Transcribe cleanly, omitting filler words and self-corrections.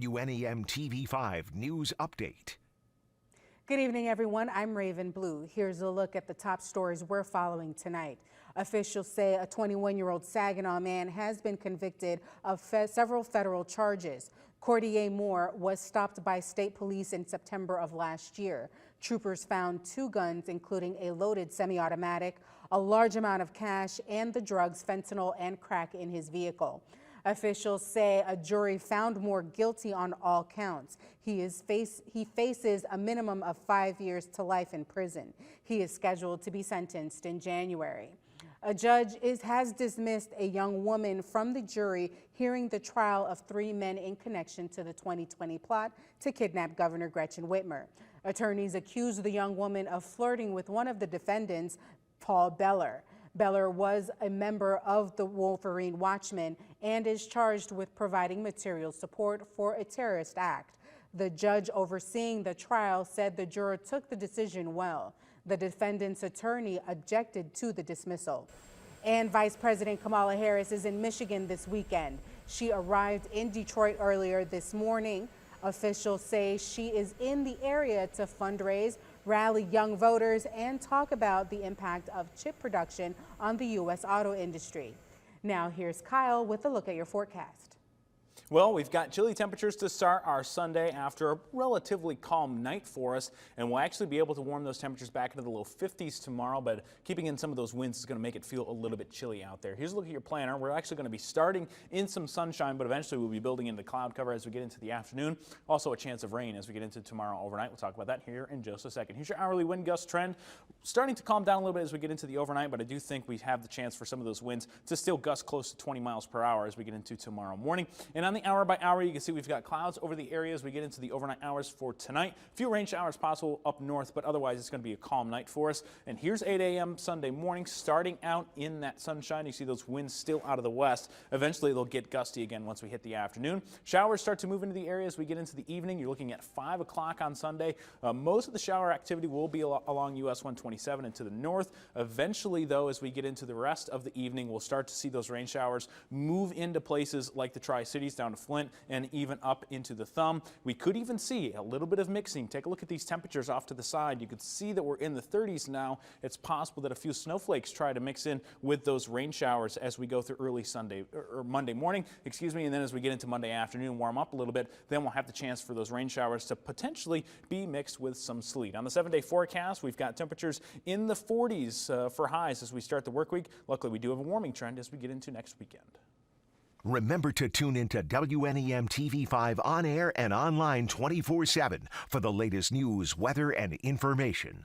WNEM TV5 News Update. Good evening, everyone. I'm Raven Blue. Here's a look at the top stories we're following tonight. Officials say a 21-year-old Saginaw man has been convicted of several federal charges. Cordier Moore was stopped by state police in September of last year. Troopers found 2 guns, including a loaded semi-automatic, a large amount of cash, and the drugs, fentanyl and crack, in his vehicle. Officials say a jury found Moore guilty on all counts. He faces a minimum of 5 years to life in prison. He is scheduled to be sentenced in January. A judge has dismissed a young woman from the jury hearing the trial of 3 men in connection to the 2020 plot to kidnap Governor Gretchen Whitmer. Attorneys accuse the young woman of flirting with one of the defendants, Paul Beller. Beller was a member of the Wolverine Watchmen and is charged with providing material support for a terrorist act. The judge overseeing the trial said the juror took the decision well. The defendant's attorney objected to the dismissal. And Vice President Kamala Harris is in Michigan this weekend. She arrived in Detroit earlier this morning. Officials say she is in the area to fundraise, rally young voters, and talk about the impact of chip production on the U.S. auto industry. Now here's Kyle with a look at your forecast. Well, we've got chilly temperatures to start our Sunday after a relatively calm night for us, and we'll actually be able to warm those temperatures back into the low 50s tomorrow, but keeping in some of those winds is going to make it feel a little bit chilly out there. Here's a look at your planner. We're actually going to be starting in some sunshine, but eventually we'll be building into cloud cover as we get into the afternoon. Also a chance of rain as we get into tomorrow overnight. We'll talk about that here in just a second. Here's your hourly wind gust trend. Starting to calm down a little bit as we get into the overnight, but I do think we have the chance for some of those winds to still gust close to 20 miles per hour as we get into tomorrow morning. And on the hour by hour, you can see we've got clouds over the area as we get into the overnight hours for tonight. A few rain showers possible up north, but otherwise it's going to be a calm night for us. And here's 8 a.m. Sunday morning, starting out in that sunshine. You see those winds still out of the west. Eventually they'll get gusty again once we hit the afternoon. Showers start to move into the area as we get into the evening. You're looking at 5 o'clock on Sunday. Most of the shower activity will be along US 127 and to the north. Eventually, though, as we get into the rest of the evening, we'll start to see those rain showers move into places like the Tri-Cities down to Flint and even up into the Thumb. We could even see a little bit of mixing. Take a look at these temperatures off to the side. You could see that we're in the 30s now. It's possible that a few snowflakes try to mix in with those rain showers as we go through early Sunday or Monday morning, excuse me, and then as we get into Monday afternoon, warm up a little bit, then we'll have the chance for those rain showers to potentially be mixed with some sleet. On the 7-day forecast, we've got temperatures in the 40s for highs as we start the work week. Luckily, we do have a warming trend as we get into next weekend. Remember to tune into WNEM TV5 on air and online 24/7 for the latest news, weather, and information.